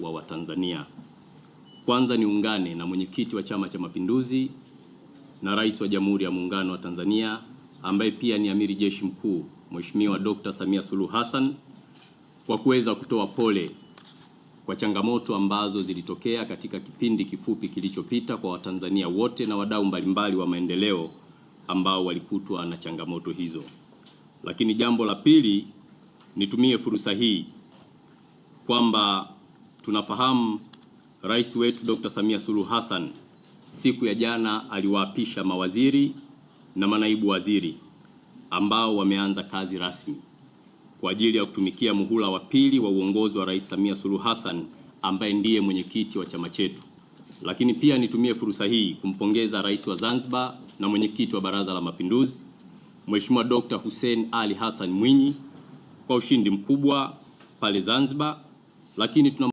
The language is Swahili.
wa Watanzania. Kwanza niungane na mwenyekiti wa Chama cha Mapinduzi na Rais wa Jamhuri ya Muungano wa Tanzania ambaye pia ni Amiri Jeshi Mkuu Mheshimiwa Dr. Samia Suluhu Hassan kwa kuweza kutoa pole kwa changamoto ambazo zilitokea katika kipindi kifupi kilichopita kwa Watanzania wote na wadau mbalimbali wa maendeleo ambao walikutwa na changamoto hizo. Lakini jambo la pili, nitumie fursa hii kwamba tunafahamu Rais wetu Dr. Samia Suluhu Hassan siku ya jana aliwaapisha mawaziri na manaibu waziri ambao wameanza kazi rasmi kwa ajili ya kutumikia muhula wa pili wa uongozi wa Rais Samia Suluhu Hassan ambaye ndiye mwenyekiti wa chama chetu. Lakini pia nitumie fursa hii kumpongeza Rais wa Zanzibar na mwenyekiti wa Baraza la Mapinduzi Mheshimiwa Dr. Hussein Ali Hassan Mwinyi kwa ushindi mkubwa pale Zanzibar. Lakini